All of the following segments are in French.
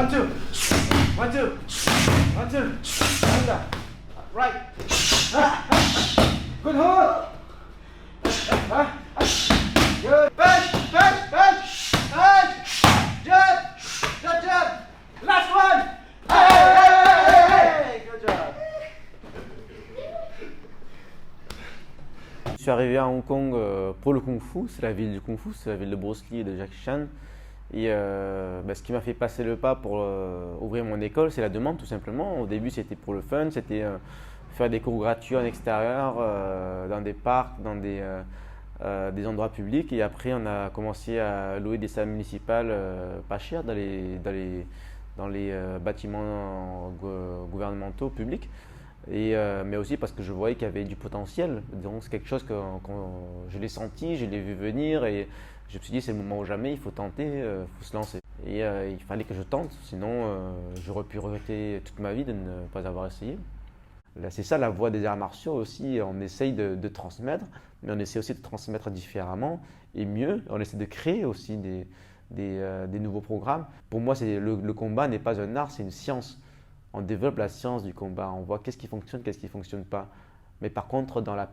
1, 2. 1, 2. 1, 2. Under. Right. Good hold. Good. Bench. Jump. Last one. Hey. Good job. Je suis arrivé à Hong Kong pour le Kung Fu, c'est la ville du Kung Fu, c'est la ville de Bruce Lee et de Jackie Chan. Et ce qui m'a fait passer le pas pour ouvrir mon école, c'est la demande tout simplement. Au début, c'était pour le fun, c'était faire des cours gratuits en extérieur, dans des parcs, dans des endroits publics. Et après, on a commencé à louer des salles municipales pas chères dans les bâtiments gouvernementaux publics. Mais aussi parce que je voyais qu'il y avait du potentiel. Donc c'est quelque chose que je l'ai senti, je l'ai vu venir et je me suis dit c'est le moment ou jamais, il faut tenter, il faut se lancer. Et il fallait que je tente, sinon j'aurais pu regretter toute ma vie de ne pas avoir essayé. Là, c'est ça la voie des arts martiaux aussi, on essaye de transmettre, mais on essaie aussi de transmettre différemment et mieux. On essaie de créer aussi des nouveaux programmes. Pour moi, le combat n'est pas un art, c'est une science. On développe la science du combat, on voit qu'est-ce qui fonctionne, qu'est-ce qui ne fonctionne pas. Mais par contre, dans la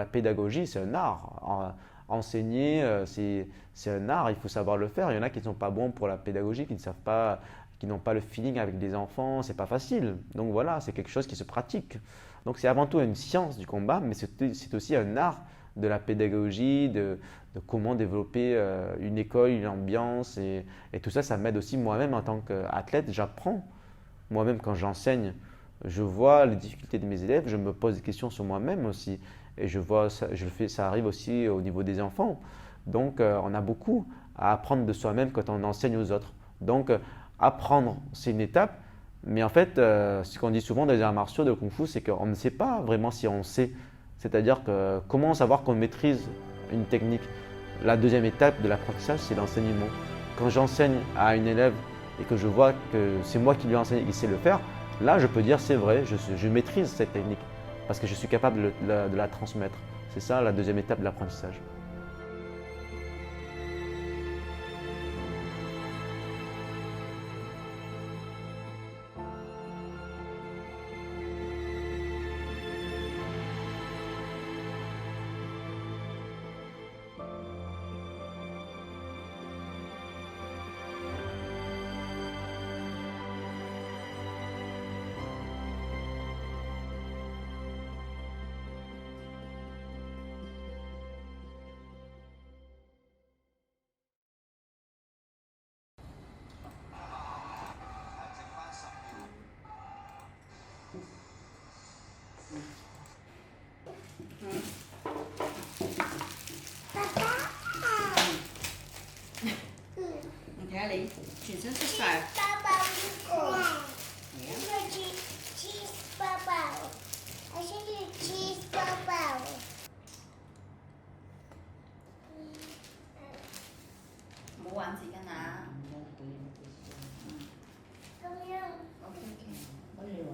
pédagogie, c'est un art. Enseigner, c'est un art, il faut savoir le faire. Il y en a qui ne sont pas bons pour la pédagogie, qui ne savent pas, qui n'ont pas le feeling avec des enfants, c'est pas facile. Donc voilà, c'est quelque chose qui se pratique. Donc c'est avant tout une science du combat, mais c'est aussi un art de la pédagogie, de comment développer une école, une ambiance. Et tout ça, ça m'aide aussi moi-même en tant qu'athlète, j'apprends. Moi-même, quand j'enseigne, je vois les difficultés de mes élèves, je me pose des questions sur moi-même aussi. Et je vois ça, ça arrive aussi au niveau des enfants. Donc, on a beaucoup à apprendre de soi-même quand on enseigne aux autres. Donc, apprendre, c'est une étape. Mais en fait, ce qu'on dit souvent dans les arts martiaux, de Kung Fu, c'est qu'on ne sait pas vraiment si on sait. C'est-à-dire que comment savoir qu'on maîtrise une technique. La deuxième étape de l'apprentissage, c'est l'enseignement. Quand j'enseigne à une élève et que je vois que c'est moi qui lui ai enseigné et qu'il sait le faire, là je peux dire c'est vrai, je maîtrise cette technique parce que je suis capable de la transmettre. C'est ça la deuxième étape de l'apprentissage. Okay, Ali, chuyển sang sức khỏe. Muốn ăn gì cả nào? Ok. Có liều à?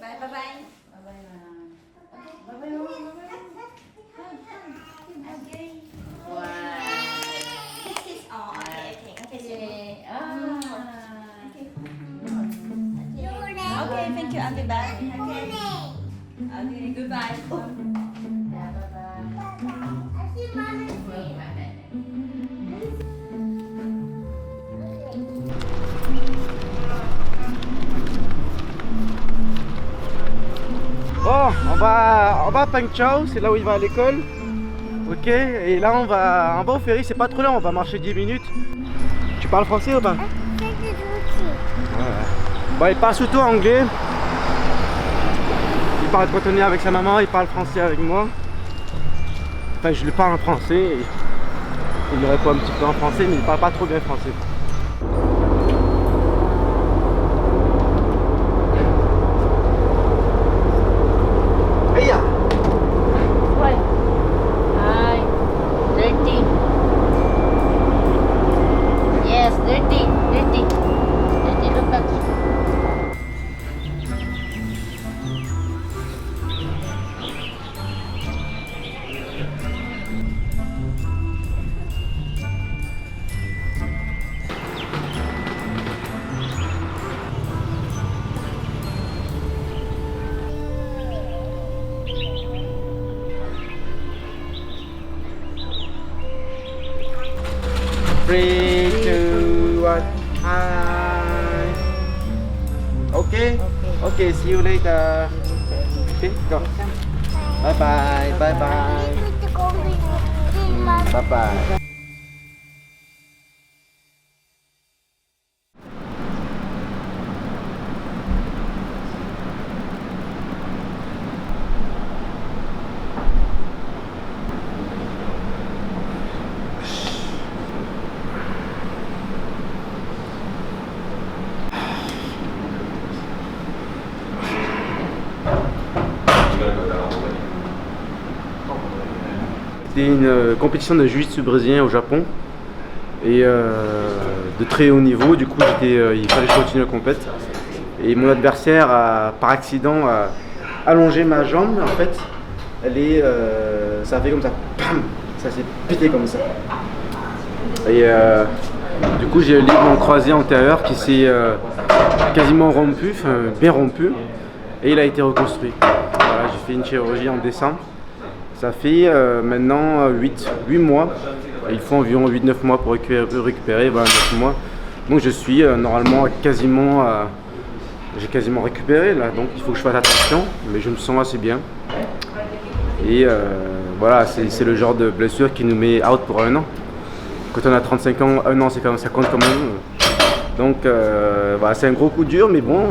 Bye bye bye. Bye bye nào. Bye bye bye bye. Okay. Wow. This is all. Okay. Okay, thank you. I'll be back. Okay. Okay, goodbye. Yeah, bye bye. Bon, on va à Pang Chau, c'est là où il va à l'école. Ok, et là on va au ferry, c'est pas trop long, on va marcher 10 minutes. Tu parles français ou pas? Ouais. Bon, il parle surtout anglais. Il parle quand on est avec sa maman, il parle français avec moi. Enfin, je lui parle en français. Il me répond un petit peu en français, mais il parle pas trop bien français. Yes, dirty. 3, 2, 1. Hi. Okay? Okay, see you later. Okay, go. Bye bye, bye bye. Bye bye. C'était une compétition de jiu-jitsu brésilien au Japon et de très haut niveau. Du coup, il fallait que je continue la compète. Et mon adversaire, par accident, a allongé ma jambe. En fait, ça a fait comme ça. Pam, ça s'est pété comme ça. Et du coup, j'ai le ligament croisé antérieur qui s'est quasiment rompu, enfin bien rompu, et il a été reconstruit. Voilà, j'ai fait une chirurgie en décembre. Ça fait maintenant 8 mois. Il faut environ 8-9 mois pour récupérer, voilà, 9 mois. Donc je suis normalement j'ai quasiment récupéré là, donc il faut que je fasse attention, mais je me sens assez bien. Et voilà, c'est le genre de blessure qui nous met out pour 1 an. Quand on a 35 ans, 1 an, ça compte quand même. Donc voilà, c'est un gros coup dur, mais bon,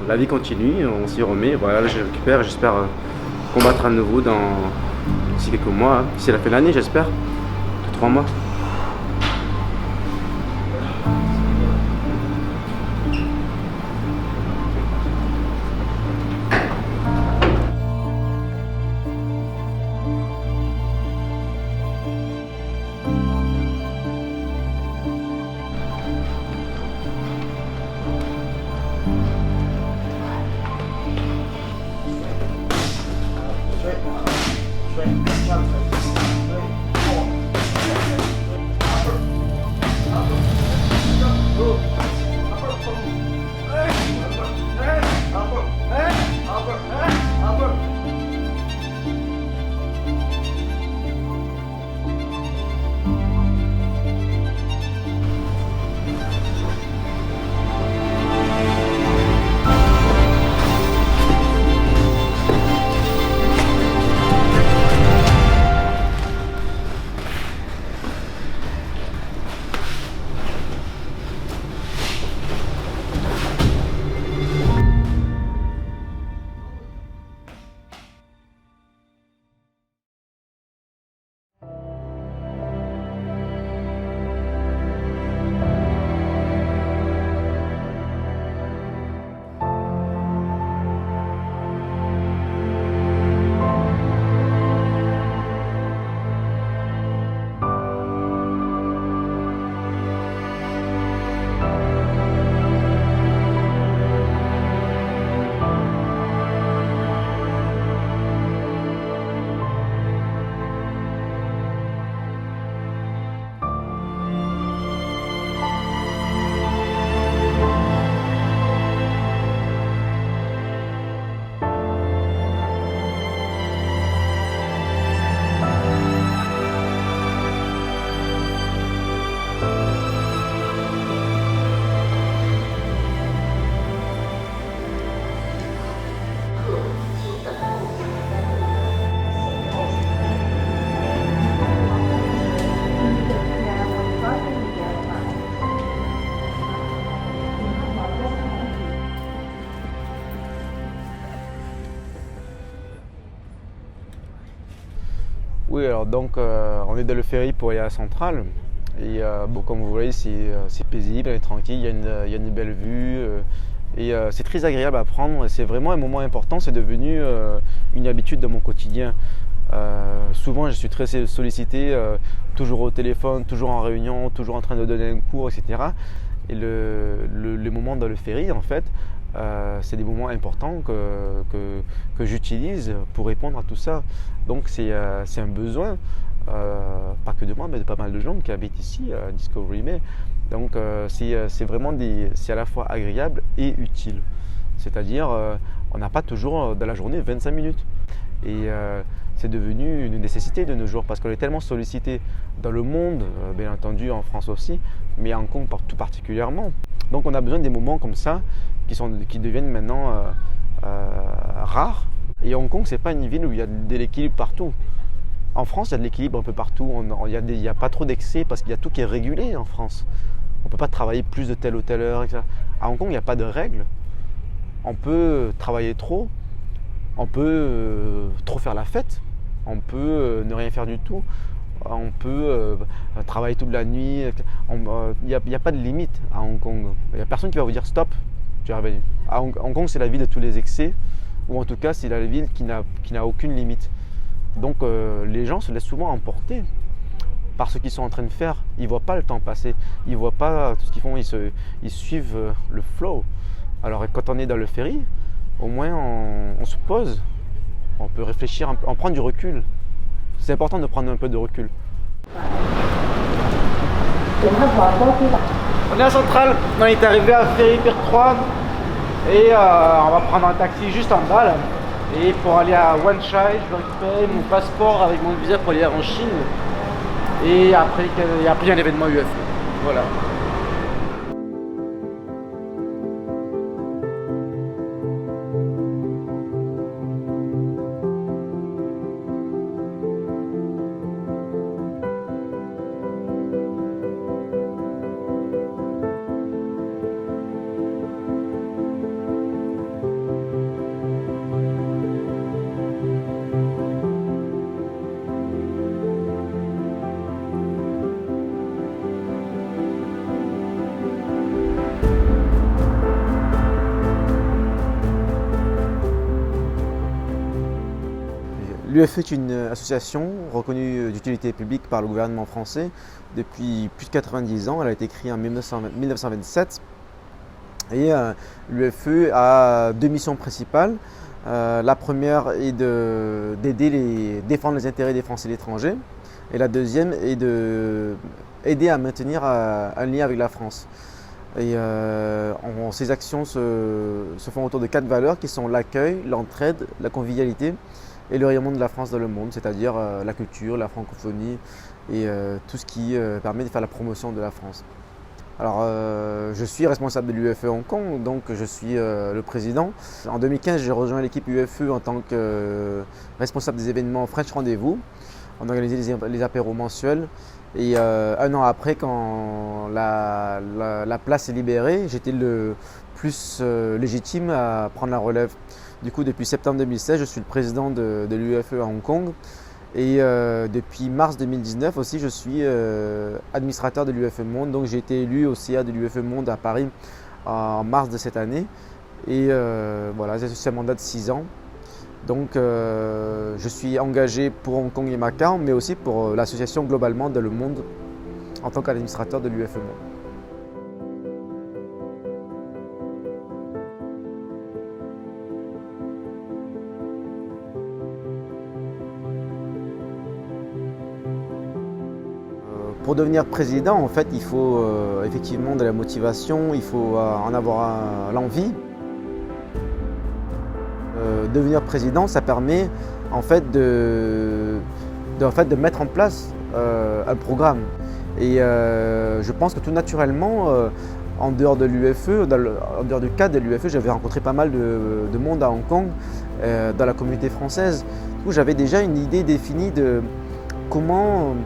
la vie continue, on s'y remet. Voilà, là, je récupère, j'espère combattre à nouveau d'ici quelques mois, hein. D'ici la fin de l'année, j'espère, 3 mois. Oui, alors donc on est dans le ferry pour aller à la centrale. Et bon, comme vous voyez, c'est paisible, on est tranquille, il y a une belle vue. Et c'est très agréable à prendre. C'est vraiment un moment important, c'est devenu une habitude de mon quotidien. Souvent, je suis très sollicité, toujours au téléphone, toujours en réunion, toujours en train de donner un cours, etc. Et le moment dans le ferry, en fait, c'est des moments importants que j'utilise pour répondre à tout ça. Donc c'est un besoin, pas que de moi, mais de pas mal de gens qui habitent ici à Discovery Bay. Donc c'est vraiment c'est à la fois agréable et utile. C'est-à-dire, on n'a pas toujours dans la journée 25 minutes. Et c'est devenu une nécessité de nos jours parce qu'on est tellement sollicité dans le monde, bien entendu en France aussi, mais à Hong Kong tout particulièrement. Donc on a besoin des moments comme ça qui deviennent maintenant rares. Et Hong Kong, c'est pas une ville où il y a de l'équilibre partout. En France, il y a de l'équilibre un peu partout. Il n'y a pas trop d'excès parce qu'il y a tout qui est régulé en France. On ne peut pas travailler plus de telle ou telle heure, etc. À Hong Kong, il n'y a pas de règles. On peut travailler trop. On peut trop faire la fête. On peut ne rien faire du tout. On peut travailler toute la nuit. Il n'y a pas de limite à Hong Kong. Il n'y a personne qui va vous dire stop, tu es revenu. À Hong Kong, c'est la ville de tous les excès. Ou en tout cas, c'est la ville qui n'a aucune limite. Donc les gens se laissent souvent emporter par ce qu'ils sont en train de faire. Ils ne voient pas le temps passer, ils ne voient pas tout ce qu'ils font, ils suivent le flow. Alors quand on est dans le ferry, au moins on se pose, on peut réfléchir, on prend du recul. C'est important de prendre un peu de recul. On est à Centrale, on est arrivé à Ferry Pier 3 et on va prendre un taxi juste en bas là. Et pour aller à Wan Chai, je vais récupérer mon passeport avec mon visa pour aller en Chine. Et après il y a un événement UFE. Voilà. L'UFE est une association reconnue d'utilité publique par le gouvernement français depuis plus de 90 ans. Elle a été créée en 1927 et l'UFE a deux missions principales. La première est défendre les intérêts des Français et de l'étranger et la deuxième est d'aider à maintenir un lien avec la France. Et ces actions se font autour de 4 valeurs qui sont l'accueil, l'entraide, la convivialité et le rayonnement de la France dans le monde, c'est-à-dire la culture, la francophonie et tout ce qui permet de faire la promotion de la France. Alors, je suis responsable de l'UFE Hong Kong, donc je suis le président. En 2015, j'ai rejoint l'équipe UFE en tant que responsable des événements French Rendez-vous. On organisait les apéros mensuels. Et un an après, quand la place est libérée, j'étais le plus légitime à prendre la relève. Du coup, depuis septembre 2016, je suis le président de l'UFE à Hong Kong. Et depuis mars 2019 aussi, je suis administrateur de l'UFE Monde. Donc j'ai été élu au CA de l'UFE Monde à Paris en mars de cette année. Et voilà, c'est un mandat de 6 ans. Donc je suis engagé pour Hong Kong et Macao, mais aussi pour l'association globalement dans le monde en tant qu'administrateur de l'UFE Monde. Pour devenir président, en fait, il faut effectivement de la motivation, il faut en avoir l'envie. Devenir président, ça permet en fait de mettre en place un programme. Et je pense que tout naturellement, en dehors de l'UFE, en dehors du cadre de l'UFE, j'avais rencontré pas mal de monde à Hong Kong, dans la communauté française, où j'avais déjà une idée définie de comment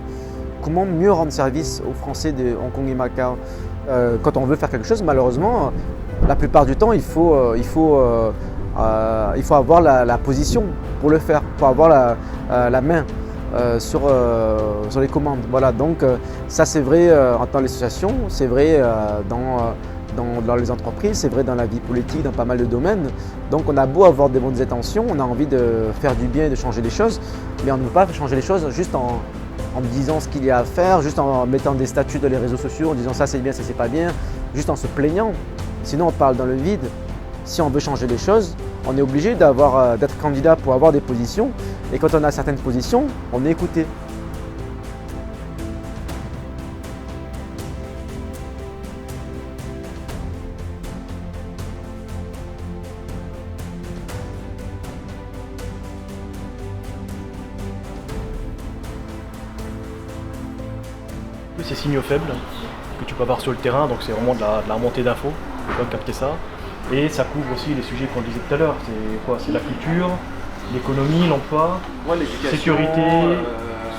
mieux rendre service aux Français de Hong Kong et Macao. Quand on veut faire quelque chose, malheureusement, la plupart du temps, il faut avoir la position pour le faire, pour avoir la main sur les commandes. Voilà, donc ça c'est vrai dans les associations, c'est vrai dans les entreprises, c'est vrai dans la vie politique, dans pas mal de domaines. Donc on a beau avoir des bonnes intentions, on a envie de faire du bien et de changer les choses, mais on ne peut pas changer les choses juste en disant ce qu'il y a à faire, juste en mettant des statuts dans les réseaux sociaux, en disant ça c'est bien, ça c'est pas bien, juste en se plaignant. Sinon on parle dans le vide. Si on veut changer les choses, on est obligé d'être candidat pour avoir des positions. Et quand on a certaines positions, on est écouté. Ces signaux faibles que tu peux avoir sur le terrain, donc c'est vraiment de la remontée d'infos, il faut capter ça. Et ça couvre aussi les sujets qu'on disait tout à l'heure, c'est quoi? C'est la culture, l'économie, l'emploi, sécurité,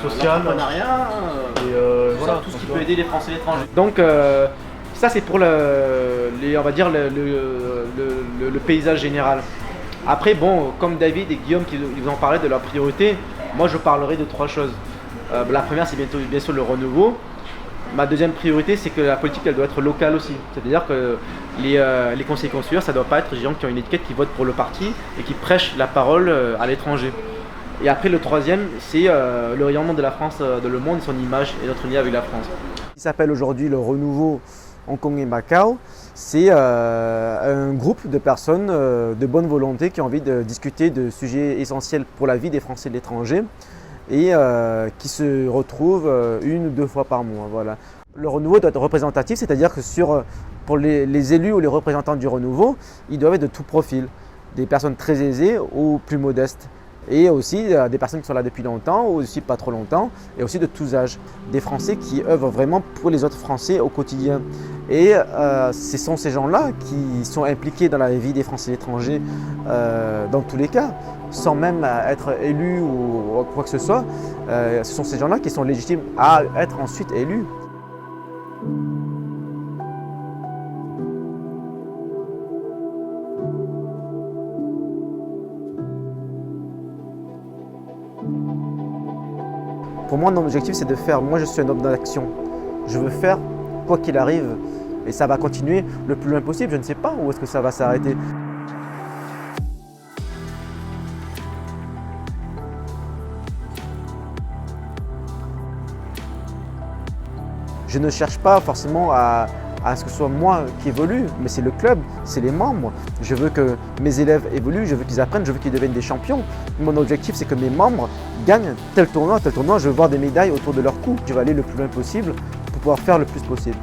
sociale, l'entrepreneuriat, voilà, tout ce qui peut aider les Français et l'étranger. Donc ça c'est pour on va dire le paysage général. Après bon, comme David et Guillaume qui vous en parlaient de leurs priorités, moi je parlerai de 3 choses. La première c'est bien sûr le renouveau. Ma deuxième priorité, c'est que la politique, elle doit être locale aussi. C'est-à-dire que les conseillers consulaires, ça ne doit pas être des gens qui ont une étiquette, qui votent pour le parti et qui prêchent la parole à l'étranger. Et après, le troisième, c'est le rayonnement de la France dans le monde, son image et notre lien avec la France. Il s'appelle aujourd'hui le Renouveau Hong Kong et Macao. C'est un groupe de personnes de bonne volonté qui ont envie de discuter de sujets essentiels pour la vie des Français de l'étranger et qui se retrouvent 1 ou 2 fois par mois. Voilà. Le renouveau doit être représentatif, c'est-à-dire que pour les élus ou les représentants du renouveau, ils doivent être de tout profil, des personnes très aisées ou plus modestes, et aussi des personnes qui sont là depuis longtemps ou aussi pas trop longtemps, et aussi de tous âges, des Français qui œuvrent vraiment pour les autres Français au quotidien. Et ce sont ces gens-là qui sont impliqués dans la vie des Français étrangers dans tous les cas, sans même être élus ou quoi que ce soit. Ce sont ces gens-là qui sont légitimes à être ensuite élus. Pour moi, mon objectif, c'est de faire. Moi, je suis un homme d'action. Je veux faire quoi qu'il arrive. Et ça va continuer le plus loin possible. Je ne sais pas où est-ce que ça va s'arrêter. Je ne cherche pas forcément à ce que ce soit moi qui évolue, mais c'est le club, c'est les membres. Je veux que mes élèves évoluent, je veux qu'ils apprennent, je veux qu'ils deviennent des champions. Mon objectif, c'est que mes membres gagnent tel tournoi, je veux voir des médailles autour de leur cou. Je vais aller le plus loin possible pour pouvoir faire le plus possible.